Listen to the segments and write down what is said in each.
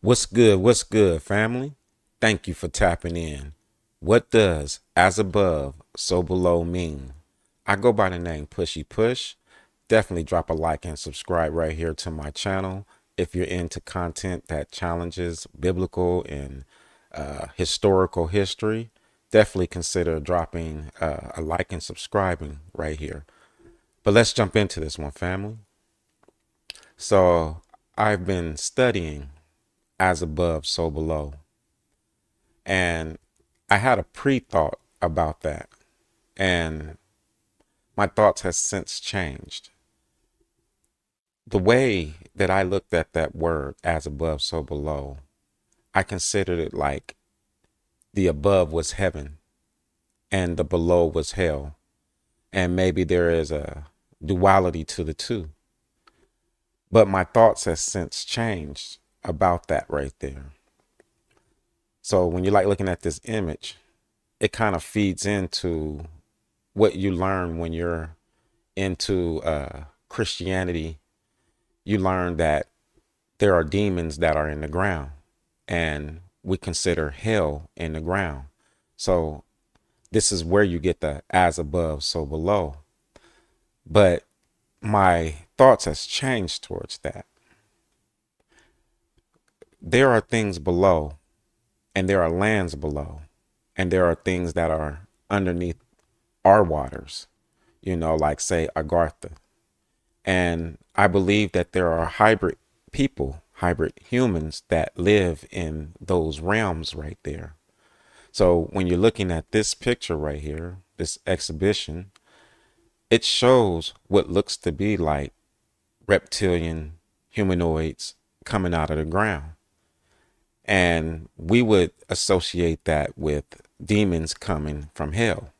What's good? What's good, family? Thank you for tapping in. What does as above, so below mean? I go by the name Pushy Push. Definitely drop a like and subscribe right here to my channel. If you're into content that challenges biblical and historical history, definitely consider dropping a like and subscribing right here. But let's jump into this one, family. So I've been studying as above, so below. And I had a pre-thought about that. And my thoughts has since changed. The way that I looked at that word as above, so below, I considered it like the above was heaven and the below was hell. And maybe there is a duality to the two. But my thoughts has since changed about that right there. So when you're like looking at this image, it kind of feeds into what you learn when you're into Christianity. You learn that there are demons that are in the ground, and we consider hell in the ground. So this is where you get the as above, so below. But my thoughts has changed towards that. There are things below, and there are lands below, and there are things that are underneath our waters, like say Agartha. And I believe that there are hybrid people, hybrid humans that live in those realms right there. So when you're looking at this picture right here, this exhibition, it shows what looks to be like reptilian humanoids coming out of the ground. And we would associate that with demons coming from hell.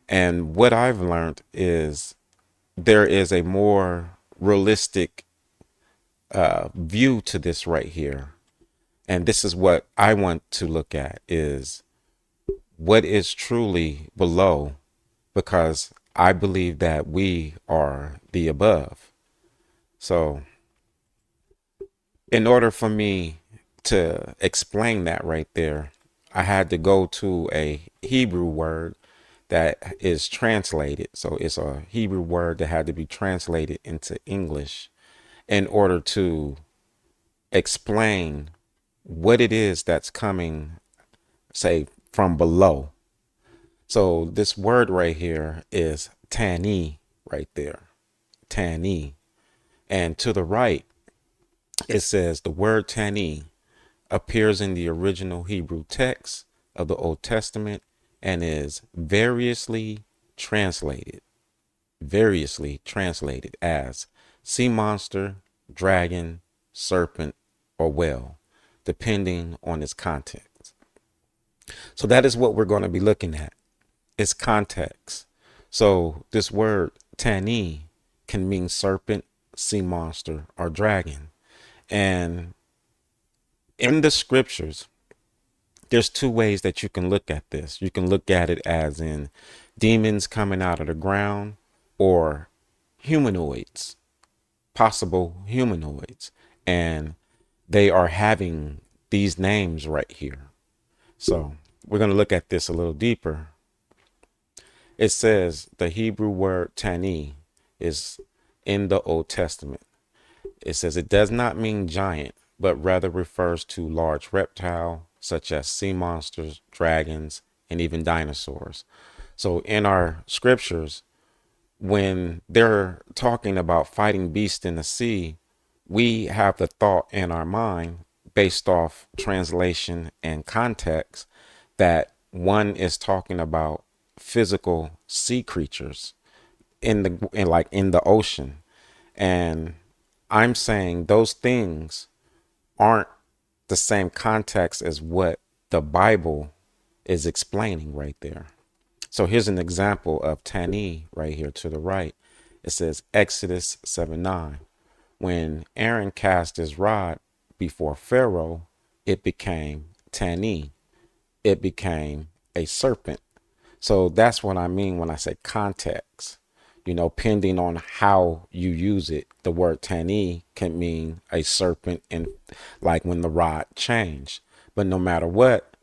And what I've learned is there is a more realistic view to this right here. And this is what I want to look at is what is truly below, because I believe that we are the above. So in order for me to explain that right there, I had to go to a Hebrew word that is translated. So it's a Hebrew word that had to be translated into English in order to explain what it is that's coming, say, from below. So this word right here is tani right there, tani. And to the right, it says the word tani appears in the original Hebrew text of the Old Testament and is variously translated as sea monster, dragon, serpent, or whale, depending on its context. So that is what we're going to be looking at. It's context. So this word tani can mean serpent, sea monster, or dragon. And in the scriptures, there's two ways that you can look at this. You can look at it as in demons coming out of the ground or humanoids, possible humanoids. And they are having these names right here. So we're going to look at this a little deeper. It says the Hebrew word tani is in the Old Testament. It says it does not mean giant, but rather refers to large reptile such as sea monsters, dragons, and even dinosaurs. So in our scriptures, when they're talking about fighting beasts in the sea, we have the thought in our mind based off translation and context that one is talking about physical sea creatures in the ocean. And I'm saying those things aren't the same context as what the Bible is explaining right there. So here's an example of Tani right here to the right. It says Exodus 7:9. When Aaron cast his rod before Pharaoh, it became Tani. It became a serpent. So that's what I mean when I say context. Depending on how you use it, the word tani can mean a serpent, and like when the rod changed. But no matter what,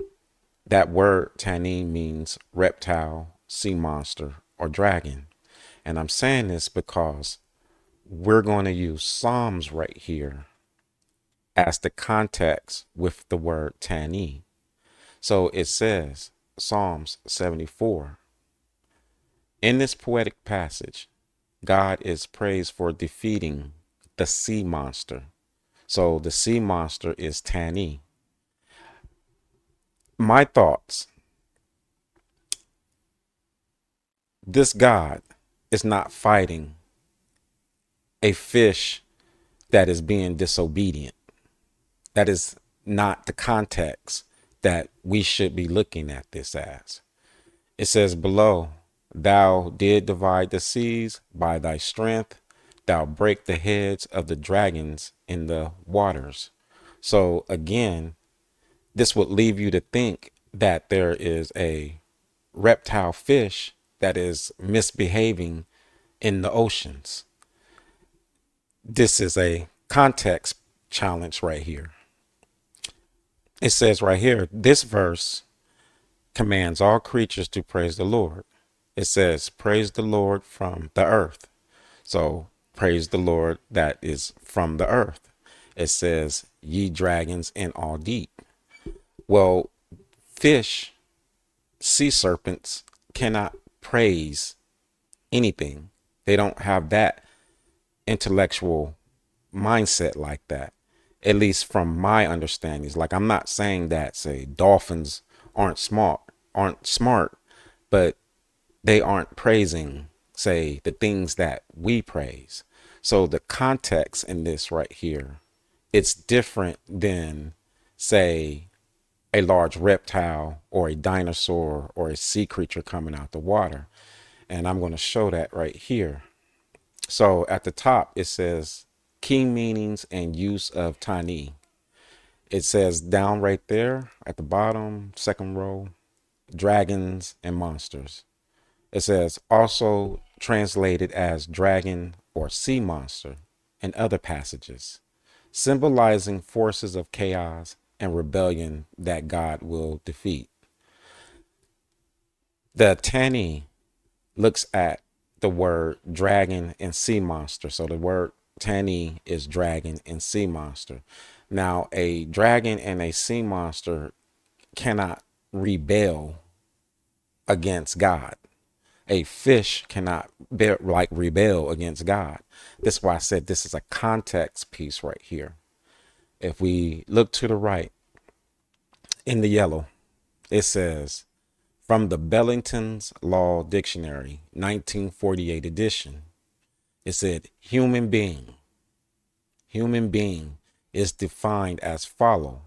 that word tani means reptile, sea monster, or dragon. And I'm saying this because we're going to use Psalms right here as the context with the word tani. So it says, Psalms 74. In this poetic passage, God is praised for defeating the sea monster. So the sea monster is Tani. My thoughts, this God is not fighting a fish that is being disobedient. That is not the context that we should be looking at this as. It says below, thou did divide the seas by thy strength. Thou break the heads of the dragons in the waters. So again, this would leave you to think that there is a reptile fish that is misbehaving in the oceans. This is a context challenge right here. It says right here, this verse commands all creatures to praise the Lord. It says, praise the Lord from the earth. So praise the Lord that is from the earth. It says, ye dragons in all deep. Well, fish, sea serpents cannot praise anything. They don't have that intellectual mindset like that, at least from my understandings. Like, I'm not saying that, say, dolphins aren't smart, but they aren't praising, say, the things that we praise. So the context in this right here, it's different than, say, a large reptile or a dinosaur or a sea creature coming out the water. And I'm going to show that right here. So at the top, it says key meanings and use of tani. It says down right there at the bottom, second row, dragons and monsters. It says also translated as dragon or sea monster in other passages, symbolizing forces of chaos and rebellion that God will defeat. The Tani looks at the word dragon and sea monster. So the word Tani is dragon and sea monster. Now, a dragon and a sea monster cannot rebel against God. A fish cannot rebel against God. That's why I said this is a context piece right here. If we look to the right in the yellow, it says, from the Bellington's Law Dictionary, 1948 edition, it said human being. Human being is defined as follow: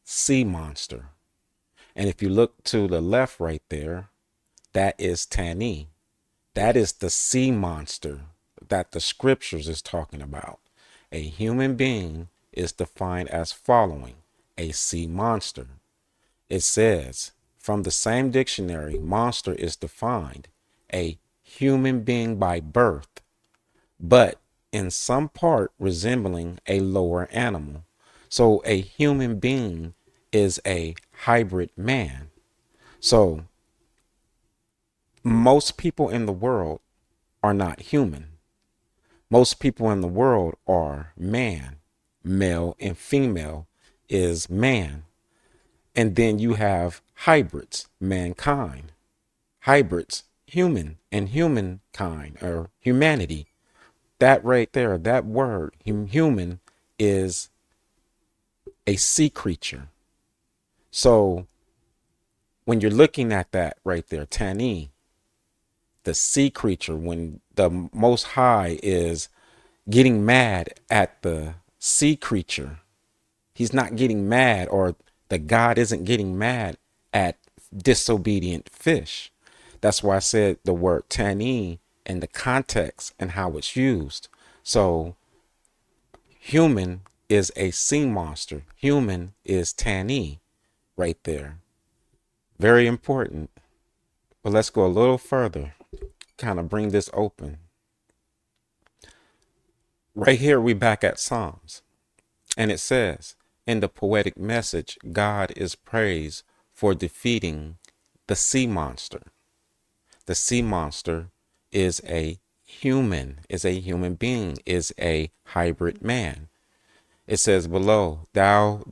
sea monster. And if you look to the left right there, that is Tani. That is the sea monster that the scriptures is talking about. A human being is defined as following: a sea monster. It says, from the same dictionary, monster is defined a human being by birth, but in some part resembling a lower animal. So a human being is a hybrid man. So most people in the world are not human. Most people in the world are man. Male and female is man. And then you have hybrids, mankind. Hybrids, human and humankind, or humanity. That right there, that word, human, is a sea creature. So when you're looking at that right there, Tani, the sea creature, when the Most High is getting mad at the sea creature, he's not getting mad, or the God isn't getting mad at disobedient fish. That's why I said the word Tani and the context and how it's used. So human is a sea monster. Human is Tani right there. Very important. But let's go a little further, kind of bring this open. Right here, we back at Psalms. And it says, in the poetic message, God is praised for defeating the sea monster. The sea monster is a human being, is a hybrid man. It says below, thou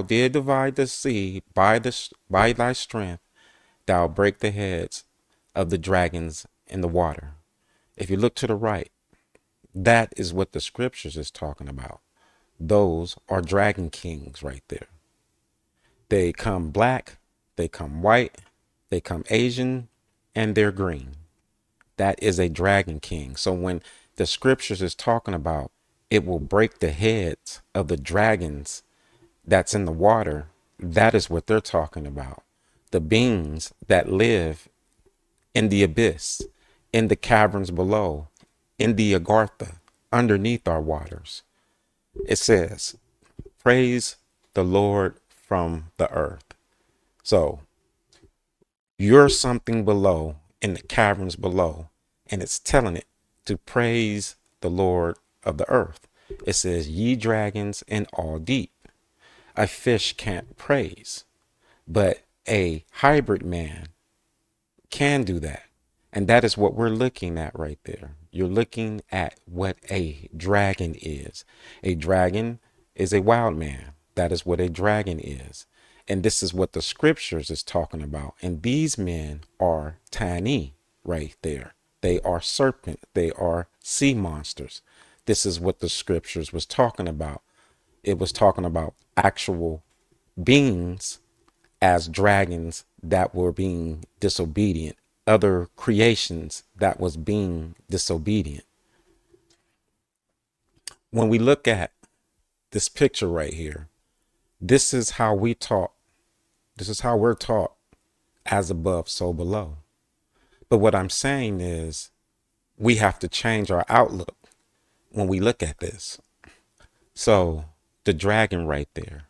did divide the sea by thy strength, thou break the heads of the dragons in the water. If you look to the right, that is what the scriptures is talking about. Those are dragon kings right there. They come black, they come white, they come Asian, and they're green. That is a dragon king. So when the scriptures is talking about it will break the heads of the dragons that's in the water, that is what they're talking about. The beings that live in the abyss, in the caverns below, in the Agartha, underneath our waters. It says, praise the Lord from the earth. So you're something below in the caverns below, and it's telling it to praise the Lord of the earth. It says, ye dragons and all deep. A fish can't praise, but a hybrid man can do that. And that is what we're looking at right there. You're looking at what a dragon is. A dragon is a wild man. That is what a dragon is. And this is what the scriptures is talking about. And these men are tani right there. They are serpent. They are sea monsters. This is what the scriptures was talking about. It was talking about actual beings as dragons that were being disobedient, other creations that was being disobedient. When we look at this picture right here, this is how we taught. This is how we're taught, as above, so below. But what I'm saying is we have to change our outlook when we look at this. So the dragon right there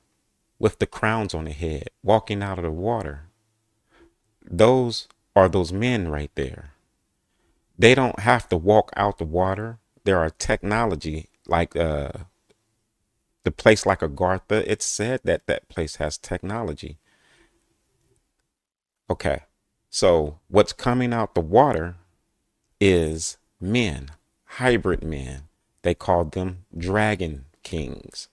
with the crowns on the head walking out of the water, those are those men right there. They don't have to walk out the water. There are technology like the place like Agartha. It's said that that place has technology. Okay. So what's coming out the water is men, hybrid men. They called them dragon kings.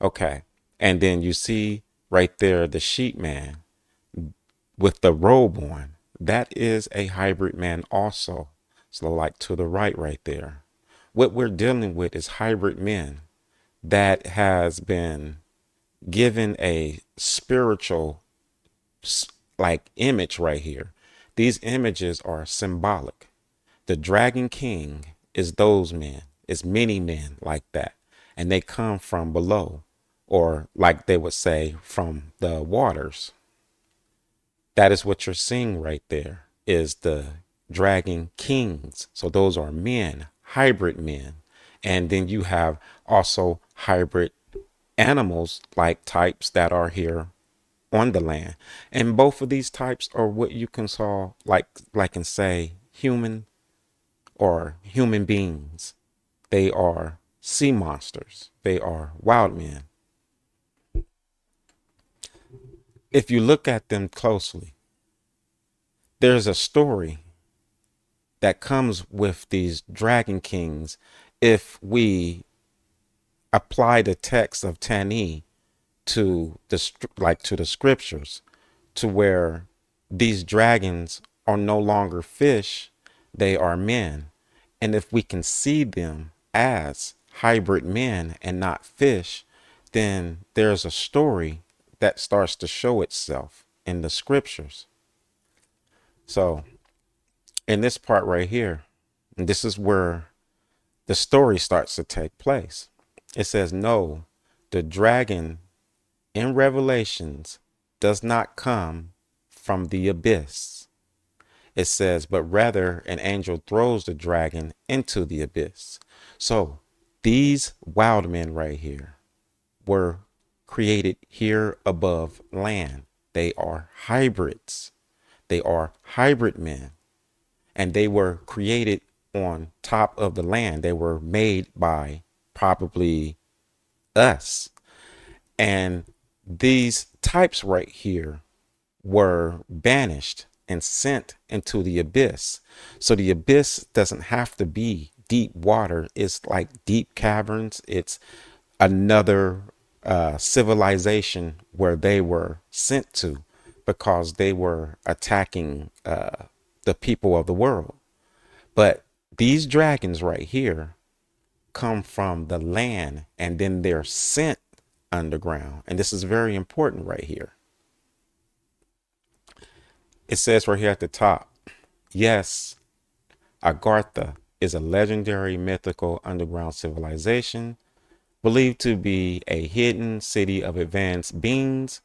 Okay. And then you see right there the sheep man with the robe on. That is a hybrid man also. So like to the right there. What we're dealing with is hybrid men that has been given a spiritual like image right here. These images are symbolic. The dragon king is those men, is many men like that. And they come from below, or like they would say, from the waters. That is what you're seeing right there is the dragon kings. So those are men, hybrid men. And then you have also hybrid animals like types that are here on the land. And both of these types are what you can saw like and say human or human beings. They are sea monsters. They are wild men. If you look at them closely, there's a story that comes with these dragon kings if we apply the text of Tani to the scriptures, to where these dragons are no longer fish, they are men. And if we can see them as hybrid men and not fish, then there's a story that starts to show itself in the scriptures. So in this part right here, and this is where the story starts to take place. It says, no, the dragon in Revelations does not come from the abyss. It says, but rather an angel throws the dragon into the abyss. So these wild men right here were created here above land. They are hybrids. They are hybrid men. And they were created on top of the land. They were made by probably us. And these types right here were banished and sent into the abyss. So the abyss doesn't have to be deep water. It's like deep caverns. It's another civilization where they were sent to because they were attacking the people of the world. But these dragons right here come from the land and then they're sent underground. And this is very important right here. It says right here at the top, yes, Agartha is a legendary mythical underground civilization believed to be a hidden city of advanced beings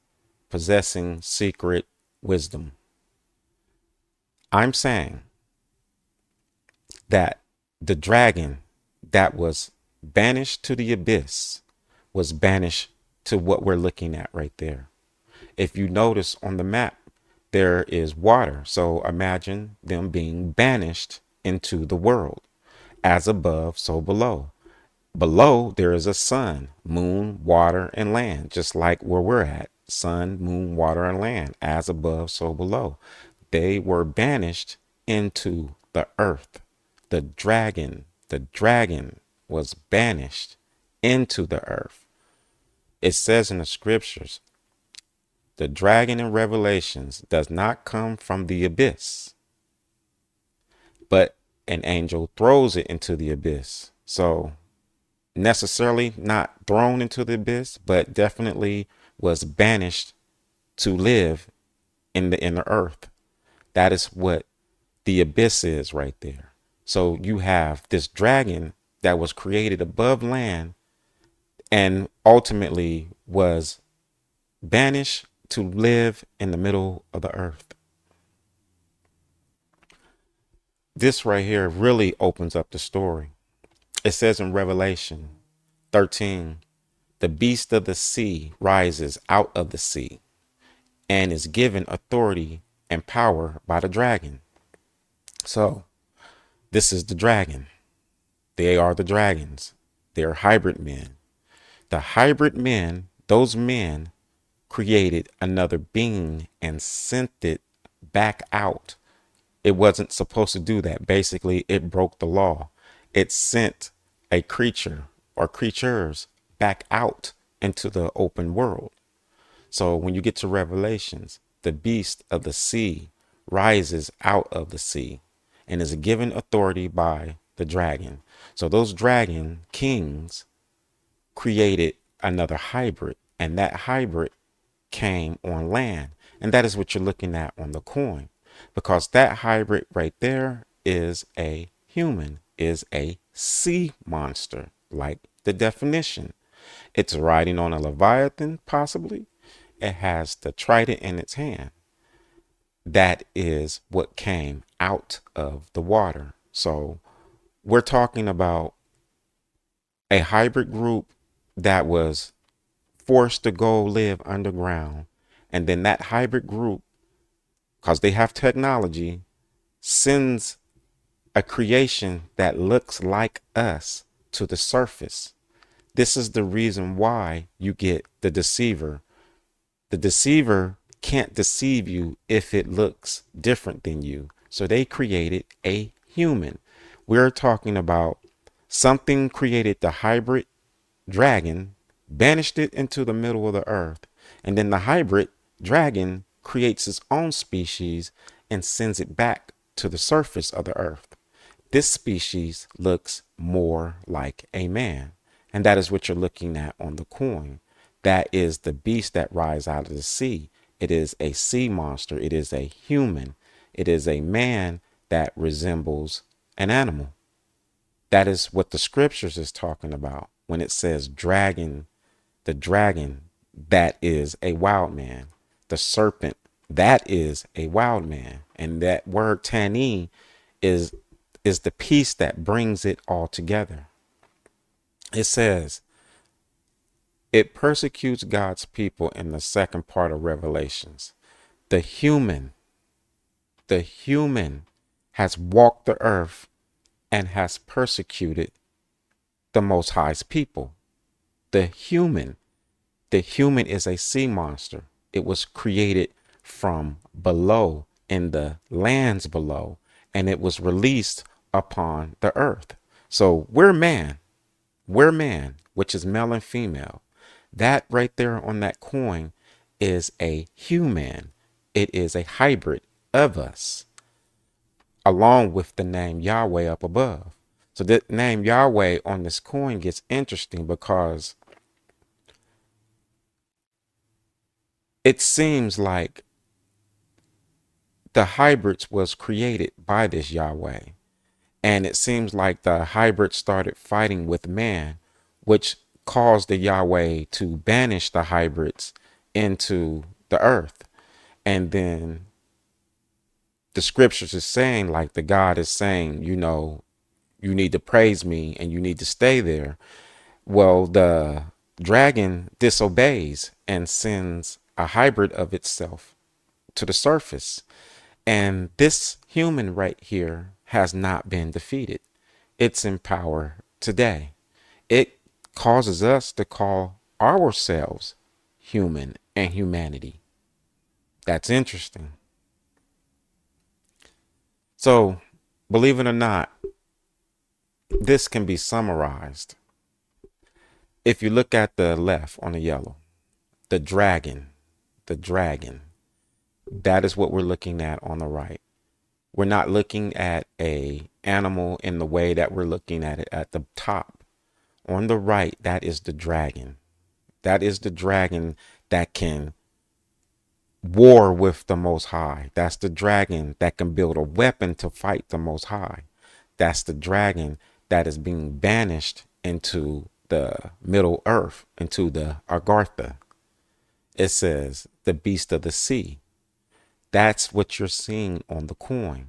possessing secret wisdom. I'm saying that the dragon that was banished to the abyss was banished to what we're looking at right there. If you notice on the map, there is water. So imagine them being banished into the world. As above, so below. Below, there is a sun, moon, water, and land, just like where we're at. Sun, moon, water, and land. As above, so below. They were banished into the earth. The dragon was banished into the earth. It says in the scriptures, the dragon in Revelations does not come from the abyss, but an angel throws it into the abyss. So necessarily not thrown into the abyss, but definitely was banished to live in the earth. That is what the abyss is right there. So you have this dragon that was created above land and ultimately was banished to live in the middle of the earth. This right here really opens up the story. It says in Revelation 13, the beast of the sea rises out of the sea and is given authority and power by the dragon. So this is the dragon. They are the dragons. They're hybrid men. The hybrid men, those men created another being and sent it back out. It wasn't supposed to do that. Basically, it broke the law. It sent a creature or creatures back out into the open world. So when you get to Revelations, the beast of the sea rises out of the sea and is given authority by the dragon. So those dragon kings created another hybrid, and that hybrid came on land. And that is what you're looking at on the coin, because that hybrid right there is a human, is a sea monster, like the definition. It's riding on a leviathan, possibly. It has the trident in its hand. That is what came out of the water. So we're talking about a hybrid group that was forced to go live underground. And then that hybrid group, because they have technology, sends a creation that looks like us to the surface. This is the reason why you get the deceiver. The deceiver can't deceive you if it looks different than you. So they created a human. We're talking about something created the hybrid dragon, banished it into the middle of the earth, and then the hybrid dragon creates its own species and sends it back to the surface of the earth. This species looks more like a man, and that is what you're looking at on the coin. That is the beast that rises out of the sea. It is a sea monster. It is a human. It is a man that resembles an animal. That is what the scriptures is talking about when it says dragon, the dragon, that is a wild man. The serpent, that is a wild man. And that word tani is the piece that brings it all together. It says, it persecutes God's people in the second part of Revelations. The human has walked the earth and has persecuted the Most High's people. The human, the human is a sea monster. It was created from below in the lands below, and it was released upon the earth. So we're man, which is male and female. That right there on that coin is a human. It is a hybrid of us, along with the name Yahweh up above. So the name Yahweh on this coin gets interesting because it seems like the hybrids was created by this Yahweh. And it seems like the hybrids started fighting with man, which caused the Yahweh to banish the hybrids into the earth. And then the scriptures is saying, like the God is saying, you need to praise me and you need to stay there. Well, the dragon disobeys and sends a hybrid of itself to the surface. And this human right here has not been defeated. It's in power today. It causes us to call ourselves human and humanity. That's interesting. So, believe it or not, this can be summarized. If you look at the left on the yellow, the dragon, the dragon, that is what we're looking at on the right. We're not looking at a animal in the way that we're looking at it at the top. On the right, that is the dragon. That is the dragon that can war with the Most High. That's the dragon that can build a weapon to fight the Most High. That's the dragon that is being banished into the Middle Earth, into the Agartha. It says the beast of the sea. That's what you're seeing on the coin.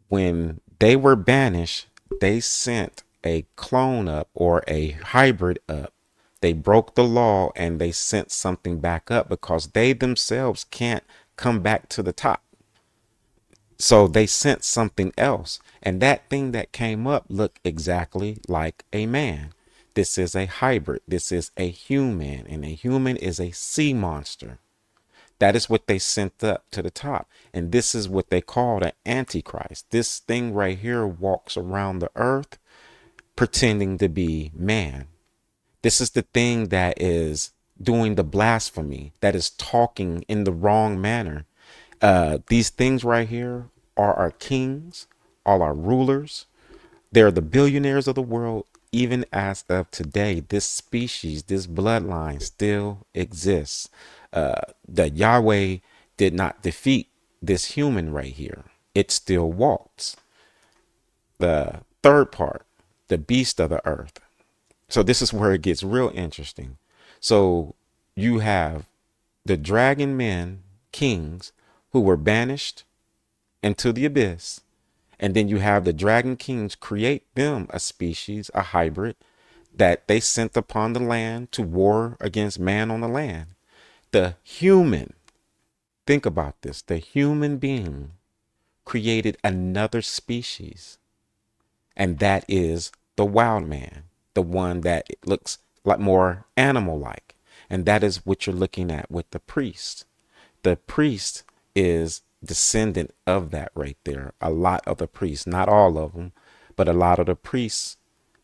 When they were banished, they sent a clone up or a hybrid up. They broke the law and they sent something back up because they themselves can't come back to the top. So they sent something else. And that thing that came up looked exactly like a man. This is a hybrid. This is a human. And a human is a sea monster. That is what they sent up to the top. And this is what they call an antichrist. This thing right here walks around the earth pretending to be man. This is the thing that is doing the blasphemy, that is talking in the wrong manner. These things right here are our kings, all our rulers. They're the billionaires of the world. Even as of today, this species, this bloodline still exists. The Yahweh did not defeat this human right here. It still walks. The third part, the beast of the earth. So this is where it gets real interesting. So you have the dragon men, kings, who were banished into the abyss. And then you have the dragon kings create them a species, a hybrid, that they sent upon the land to war against man on the land. The human, think about this, the human being created another species, and that is the wild man, the one that looks like more animal like. And that is what you're looking at with the priest. The priest is descendant of that right there. A lot of the priests, not all of them, but a lot of the priests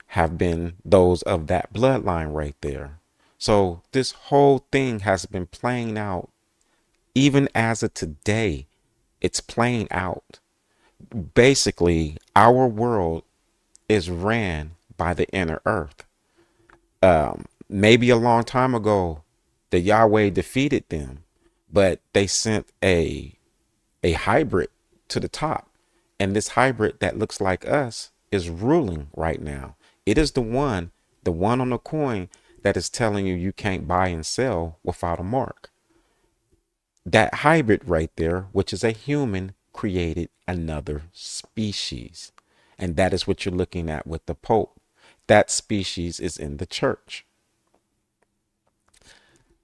have been those of that bloodline right there. So this whole thing has been playing out even as of today. It's playing out. Basically, our world is ran by the inner earth. Maybe a long time ago, the Yahweh defeated them, but they sent a hybrid to the top. And this hybrid that looks like us is ruling right now. It is the one on the coin that is telling you you can't buy and sell without a mark. That hybrid right there, which is a human, created another species. And that is what you're looking at with the Pope. That species is in the church.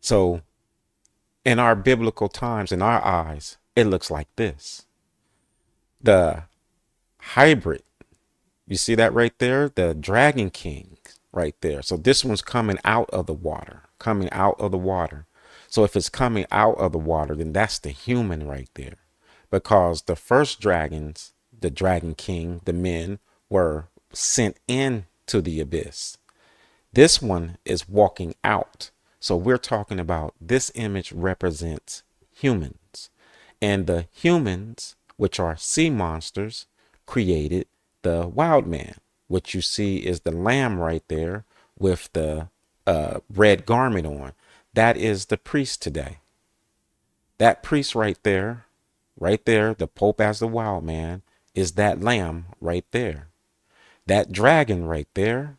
So in our biblical times, in our eyes, it looks like this. The hybrid You see that right there? The Dragon King right there. So this one's coming out of the water, coming out of the water. So if it's coming out of the water, then that's the human right there. Because the first dragons, the Dragon King, the men, were sent into the abyss. This one is walking out. So we're talking about this image represents humans. And the humans, which are sea monsters, created the wild man. What you see is the lamb right there with the red garment on. That is the priest today. That priest right there, the Pope as the wild man, is that lamb right there. That dragon right there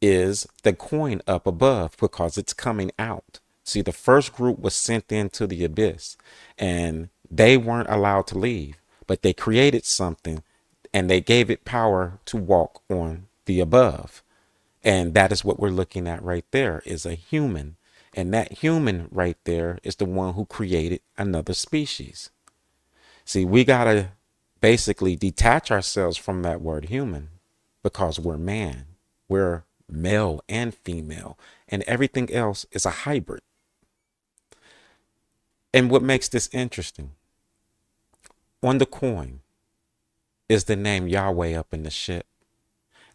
is the coin up above because it's coming out. See, the first group was sent into the abyss and they weren't allowed to leave, but they created something and they gave it power to walk on the above. And that is what we're looking at right there is a human. And that human right there is the one who created another species. See, we got to basically detach ourselves from that word human because we're man. We're male and female, and everything else is a hybrid. And what makes this interesting, on the coin is the name Yahweh up in the ship.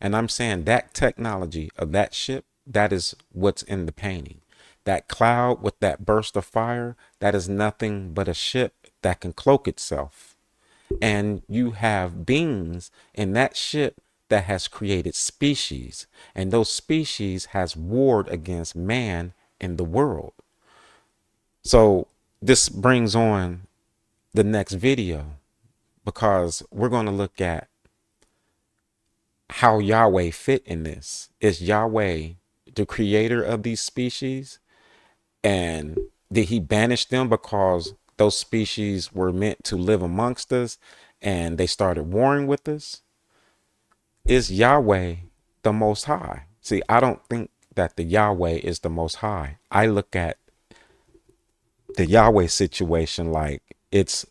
And I'm saying that technology of that ship, that is what's in the painting. That cloud with that burst of fire, that is nothing but a ship that can cloak itself. And you have beings in that ship that has created species, and those species has warred against man in the world. So this brings on the next video because we're going to look at how Yahweh fit in this. Is Yahweh the creator of these species? And did he banish them because those species were meant to live amongst us and they started warring with us? Is Yahweh the Most High? See, I don't think that the Yahweh is the Most High. I look at the Yahweh situation like it's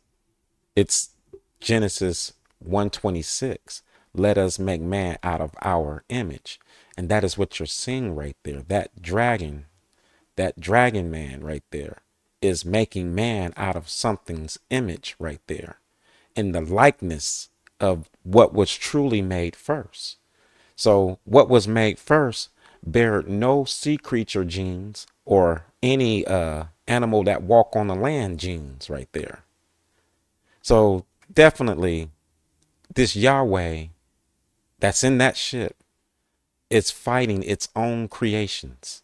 Genesis 1:26. Let us make man out of our image. And that is what you're seeing right there. That dragon man right there is making man out of something's image right there in the likeness of what was truly made first. So what was made first bared no sea creature genes or any animal that walk on the land genes right there. So definitely this Yahweh that's in that ship is fighting its own creations.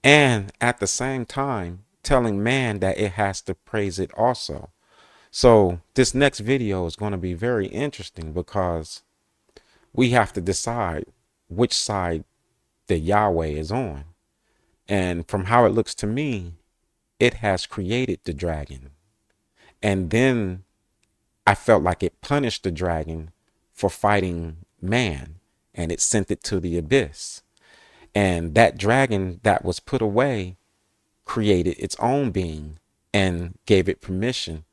And at the same time telling man that it has to praise it also. So this next video is going to be very interesting because we have to decide which side the Yahweh is on. And from how it looks to me, it has created the dragon. And then I felt like it punished the dragon for fighting man and it sent it to the abyss. And that dragon that was put away created its own being and gave it permission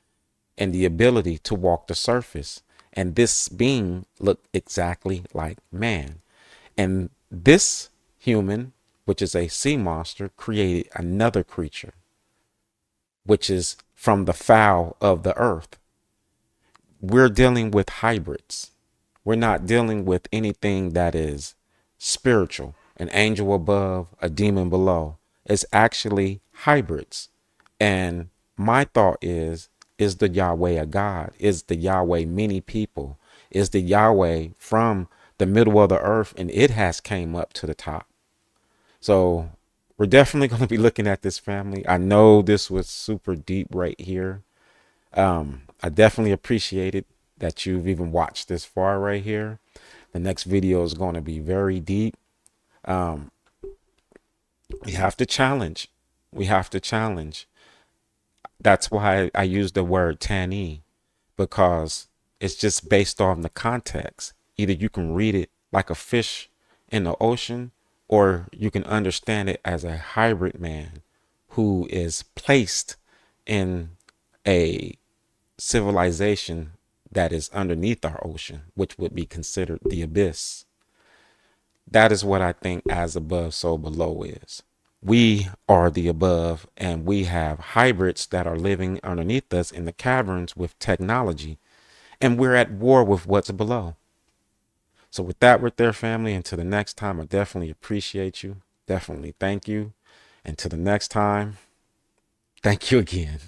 and the ability to walk the surface. And this being looked exactly like man. And this human, which is a sea monster, created another creature, which is from the fowl of the earth. We're dealing with hybrids. We're not dealing with anything that is spiritual, an angel above, a demon below. It's actually hybrids. And my thought is the Yahweh a God? Is the Yahweh many people? Is the Yahweh from the middle of the earth and it has came up to the top? So we're definitely going to be looking at this, family. I know this was super deep right here. I definitely appreciate it that you've even watched this far right here. The next video is going to be very deep. Um, we have to challenge. We have to challenge. That's why I use the word Tani, because it's just based on the context. Either you can read it like a fish in the ocean, or you can understand it as a hybrid man who is placed in a civilization that is underneath our ocean, which would be considered the abyss. That is what I think as above, so below is. We are the above, and we have hybrids that are living underneath us in the caverns with technology, and we're at war with what's below. So with that, we're there, family. Until the next time, I definitely appreciate you. Definitely thank you. And to the next time, thank you again.